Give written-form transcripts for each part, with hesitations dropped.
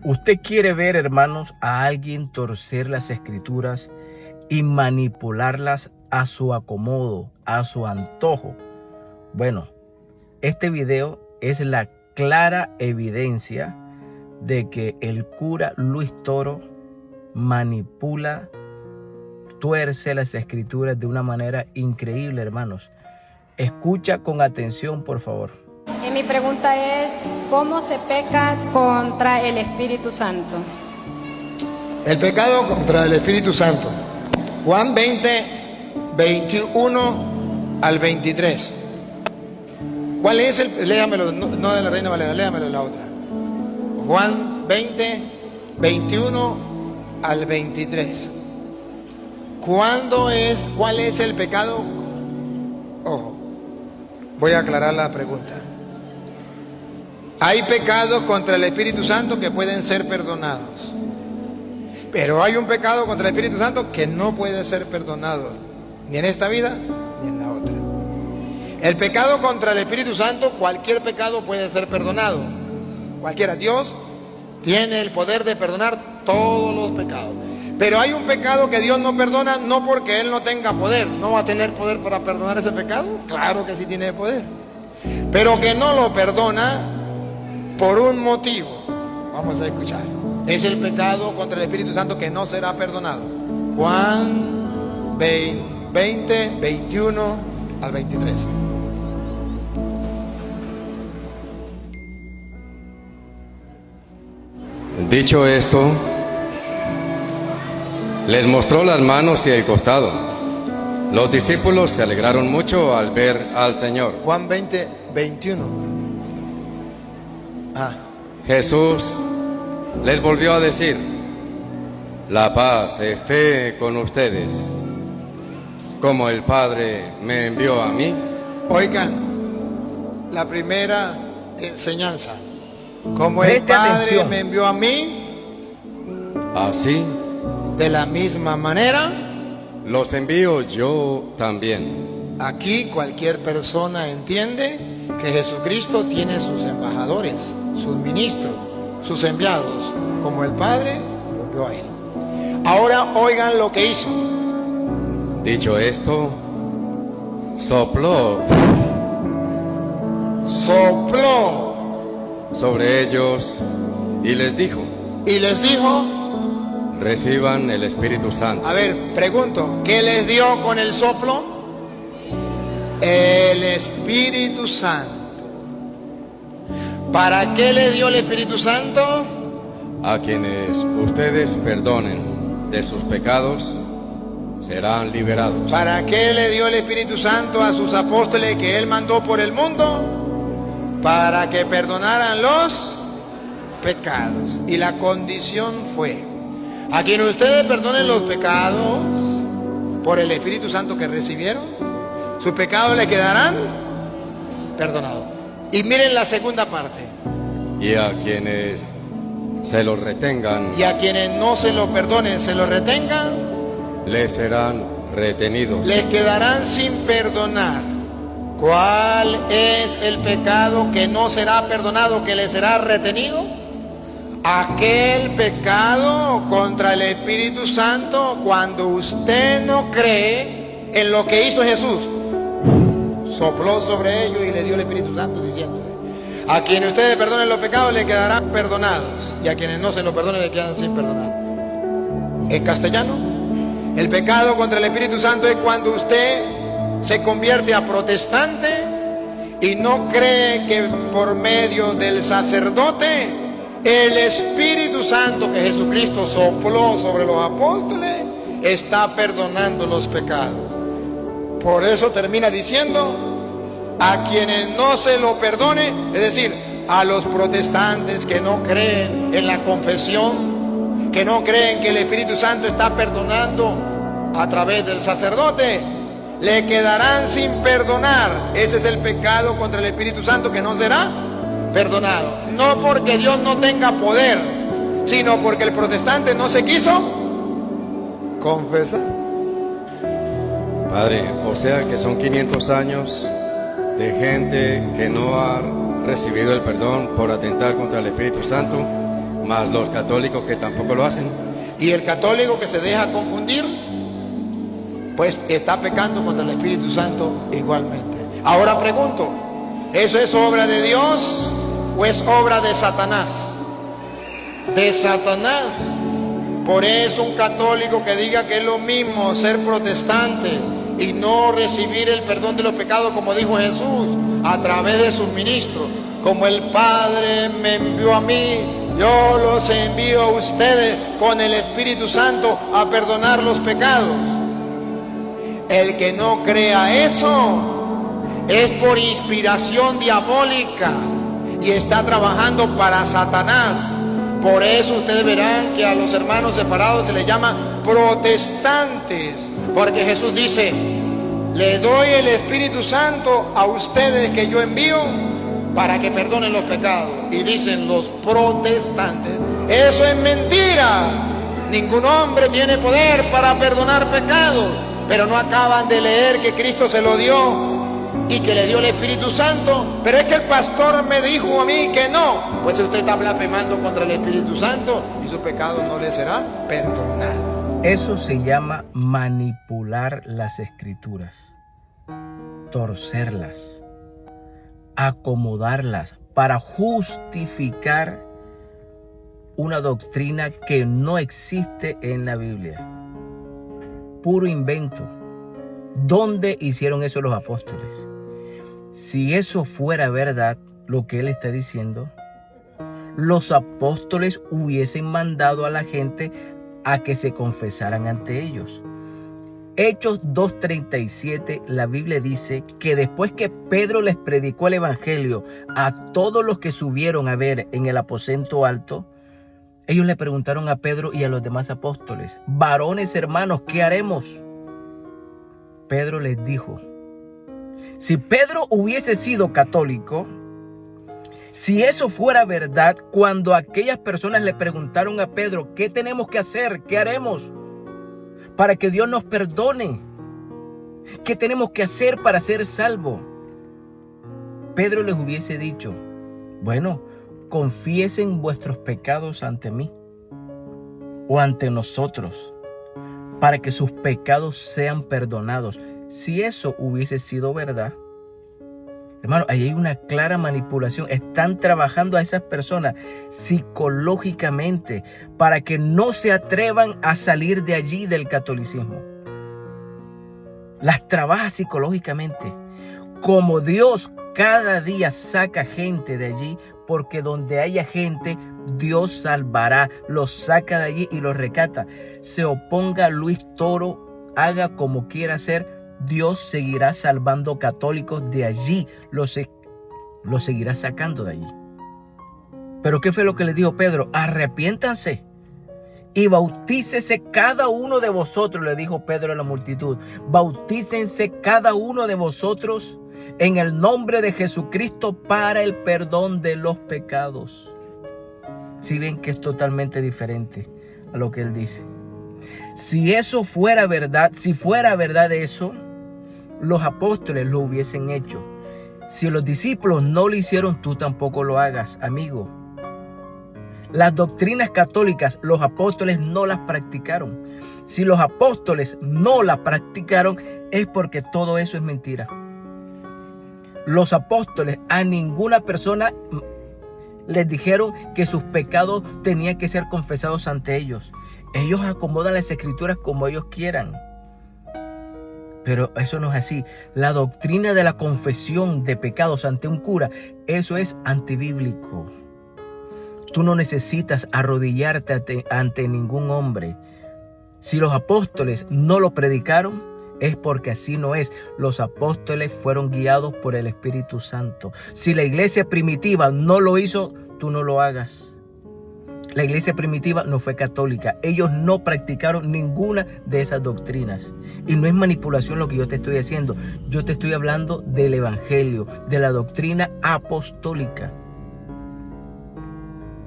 ¿Usted quiere ver, hermanos, a alguien torcer las escrituras y manipularlas a su acomodo, a su antojo? Bueno, este video es la clara evidencia de que el cura Luis Toro manipula, tuerce las escrituras de una manera increíble, hermanos. Escucha con atención, por favor. Y mi pregunta es, ¿cómo se peca contra el Espíritu Santo? El pecado contra el Espíritu Santo. Juan 20, 21 al 23. ¿Cuál es el...? Léamelo, no de la Reina Valera, léamelo de la otra. Juan 20, 21 al 23. ¿Cuál es el pecado? Ojo, voy a aclarar la pregunta. Hay pecados contra el Espíritu Santo que pueden ser perdonados, pero hay un pecado contra el Espíritu Santo que no puede ser perdonado, ni en esta vida ni en la otra. El pecado contra el Espíritu Santo, cualquier pecado puede ser perdonado, cualquiera. Dios tiene el poder de perdonar todos los pecados, pero hay un pecado que Dios no perdona, no porque Él no tenga poder. ¿No va a tener poder para perdonar ese pecado? Claro que sí tiene poder, pero que no lo perdona por un motivo. Vamos a escuchar. Es el pecado contra el Espíritu Santo que no será perdonado. Juan 20, 21 al 23. Dicho esto, les mostró las manos y el costado. Los discípulos se alegraron mucho al ver al Señor. Juan 20, 21. Jesús les volvió a decir: la paz esté con ustedes. Como el Padre me envió a mí. Oigan, la primera enseñanza. Como el Preste Padre atención. me envió a mí, Así de la misma manera, los envío yo también. aquí cualquier persona entiende que Jesucristo tiene sus embajadores, sus ministros, sus enviados, como el Padre lo envió a él. Ahora oigan lo que hizo. Dicho esto, sopló sobre ellos y les dijo: reciban el Espíritu Santo. A ver, pregunto, ¿qué les dio con el soplo? El Espíritu Santo. ¿Para qué le dio el Espíritu Santo? A quienes ustedes perdonen de sus pecados, serán liberados. ¿Para qué le dio el Espíritu Santo a sus apóstoles que Él mandó por el mundo? Para que perdonaran los pecados. Y la condición fue: a quienes ustedes perdonen los pecados por el Espíritu Santo que recibieron, sus pecados les quedarán perdonados. Y miren la segunda parte. Y a quienes se los retengan, Y a quienes no se lo perdonen, se lo retengan, les serán retenidos. les quedarán sin perdonar. ¿Cuál es el pecado que no será perdonado, que le será retenido? Aquel pecado contra el Espíritu Santo cuando usted no cree en lo que hizo Jesús. Sopló sobre ellos y le dio el Espíritu Santo diciéndole: a quienes ustedes perdonen los pecados le quedarán perdonados, y a quienes no se los perdonen le quedan sin perdonar. En castellano, el pecado contra el Espíritu Santo es cuando usted se convierte a protestante y no cree que por medio del sacerdote el Espíritu Santo que Jesucristo sopló sobre los apóstoles está perdonando los pecados. Por eso termina diciendo: a quienes no se lo perdone, es decir, a los protestantes que no creen en la confesión, que no creen que el Espíritu Santo está perdonando a través del sacerdote, le quedarán sin perdonar. Ese es el pecado contra el Espíritu Santo que no será perdonado. No porque Dios no tenga poder, sino porque el protestante no se quiso confesar. Padre, o sea que son 500 años de gente que no ha recibido el perdón por atentar contra el Espíritu Santo, más los católicos que tampoco lo hacen. Y el católico que se deja confundir, pues está pecando contra el Espíritu Santo igualmente. Ahora pregunto, ¿eso es obra de Dios o es obra de Satanás? De Satanás. Por eso un católico que diga que es lo mismo ser protestante y no recibir el perdón de los pecados, como dijo Jesús, a través de sus ministros, como el Padre me envió a mí, yo los envío a ustedes con el Espíritu Santo a perdonar los pecados. El que no crea eso es por inspiración diabólica y está trabajando para Satanás. Por eso ustedes verán que a los hermanos separados se les llama protestantes, porque Jesús dice, le doy el Espíritu Santo a ustedes que yo envío para que perdonen los pecados. Y dicen los protestantes, eso es mentira. Ningún hombre tiene poder para perdonar pecados, pero no acaban de leer que Cristo se lo dio y que le dio el Espíritu Santo. Pero es que el pastor me dijo a mí que no. Pues usted está blasfemando contra el Espíritu Santo y su pecado no le será perdonado. Eso se llama manipular las escrituras, torcerlas, acomodarlas para justificar una doctrina que no existe en la Biblia. Puro invento. ¿Dónde hicieron eso los apóstoles? Si eso fuera verdad, lo que él está diciendo, los apóstoles hubiesen mandado a la gente a que se confesaran ante ellos. Hechos 2:37, la Biblia dice que después que Pedro les predicó el evangelio a todos los que subieron a ver en el aposento alto, ellos le preguntaron a Pedro y a los demás apóstoles, varones hermanos, ¿qué haremos? Pedro les dijo, si Pedro hubiese sido católico, si eso fuera verdad, cuando aquellas personas le preguntaron a Pedro, ¿qué tenemos que hacer? ¿Qué haremos para que Dios nos perdone? ¿Qué tenemos que hacer para ser salvos? Pedro les hubiese dicho, bueno, confiesen vuestros pecados ante mí o ante nosotros, para que sus pecados sean perdonados. Si eso hubiese sido verdad, hermano, ahí hay una clara manipulación. Están trabajando a esas personas psicológicamente para que no se atrevan a salir de allí del catolicismo. Las trabaja psicológicamente. Como Dios cada día saca gente de allí, porque donde haya gente, Dios salvará, los saca de allí y los rescata. Se oponga Luis Toro, haga como quiera hacer, Dios seguirá salvando católicos de allí, los seguirá sacando de allí. Pero ¿qué fue lo que le dijo Pedro? Arrepiéntanse y bautícese cada uno de vosotros, le dijo Pedro a la multitud. Bautícense cada uno de vosotros en el nombre de Jesucristo para el perdón de los pecados. Si ven que es totalmente diferente a lo que él dice. Si eso fuera verdad, si fuera verdad eso, los apóstoles lo hubiesen hecho. Si los discípulos no lo hicieron, tú tampoco lo hagas, amigo. Las doctrinas católicas, los apóstoles no las practicaron. Si los apóstoles no las practicaron, es porque todo eso es mentira. Los apóstoles a ninguna persona les dijeron que sus pecados tenían que ser confesados ante ellos. Ellos acomodan las escrituras como ellos quieran. Pero eso no es así. La doctrina de la confesión de pecados ante un cura, eso es antibíblico. Tú no necesitas arrodillarte ante ningún hombre. Si los apóstoles no lo predicaron, es porque así no es. Los apóstoles fueron guiados por el Espíritu Santo. Si la iglesia primitiva no lo hizo, tú no lo hagas. La iglesia primitiva no fue católica. Ellos no practicaron ninguna de esas doctrinas. Y no es manipulación lo que yo te estoy haciendo. Yo te estoy hablando del evangelio, de la doctrina apostólica.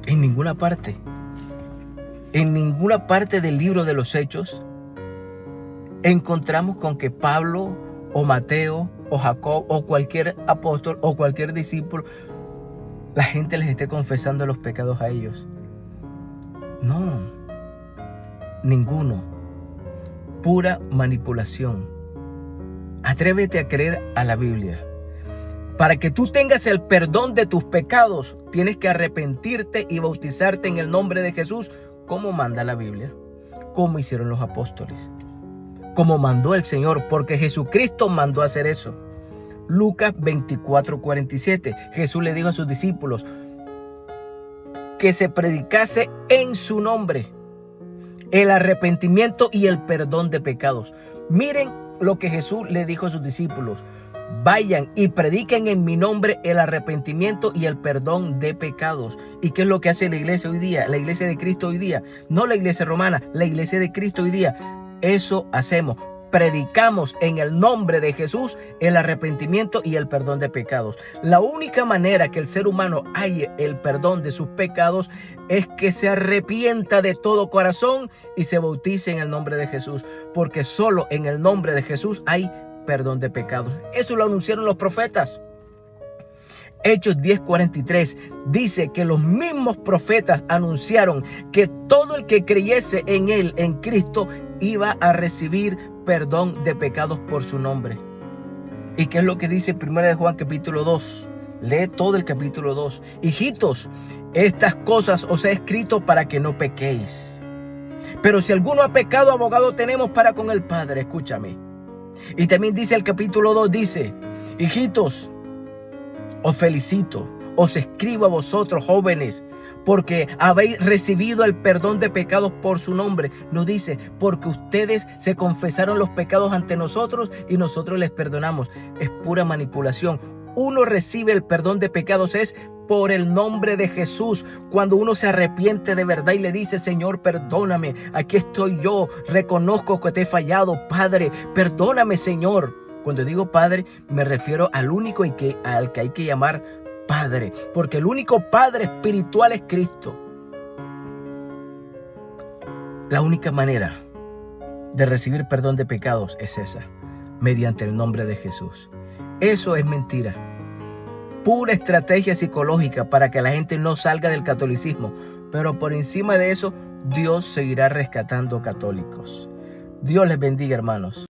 En ninguna parte del libro de los Hechos encontramos con que Pablo o Mateo o Jacob o cualquier apóstol o cualquier discípulo, la gente les esté confesando los pecados a ellos. No, ninguno. Pura manipulación. Atrévete a creer a la Biblia. Para que tú tengas el perdón de tus pecados, tienes que arrepentirte y bautizarte en el nombre de Jesús, como manda la Biblia, como hicieron los apóstoles, como mandó el Señor, porque Jesucristo mandó hacer eso. Lucas 24:47, Jesús le dijo a sus discípulos que se predicase en su nombre el arrepentimiento y el perdón de pecados. Miren lo que Jesús le dijo a sus discípulos: vayan y prediquen en mi nombre el arrepentimiento y el perdón de pecados. ¿Y qué es lo que hace la iglesia hoy día? La iglesia de Cristo hoy día, no la iglesia romana, la iglesia de Cristo hoy día. Eso hacemos. Predicamos en el nombre de Jesús el arrepentimiento y el perdón de pecados. La única manera que el ser humano halle el perdón de sus pecados es que se arrepienta de todo corazón y se bautice en el nombre de Jesús, porque solo en el nombre de Jesús hay perdón de pecados. Eso lo anunciaron los profetas. Hechos 10:43 dice que los mismos profetas anunciaron que todo el que creyese en él, en Cristo, iba a recibir perdón de pecados por su nombre. ¿Y qué es lo que dice 1 de Juan capítulo 2? Lee todo el capítulo 2. Hijitos, estas cosas os he escrito para que no pequéis. Pero si alguno ha pecado, abogado tenemos para con el Padre. Escúchame. Y también dice el capítulo 2, dice: hijitos, os felicito, os escribo a vosotros jóvenes, porque habéis recibido el perdón de pecados por su nombre. No dice, porque ustedes se confesaron los pecados ante nosotros y nosotros les perdonamos. Es pura manipulación. Uno recibe el perdón de pecados es por el nombre de Jesús. Cuando uno se arrepiente de verdad y le dice: Señor, perdóname, aquí estoy yo, reconozco que te he fallado, Padre, perdóname, Señor. Cuando digo Padre, me refiero al único al que hay que llamar Padre, porque el único Padre espiritual es Cristo. La única manera de recibir perdón de pecados es esa, mediante el nombre de Jesús. Eso es mentira. Pura estrategia psicológica para que la gente no salga del catolicismo. Pero por encima de eso, Dios seguirá rescatando católicos. Dios les bendiga, hermanos.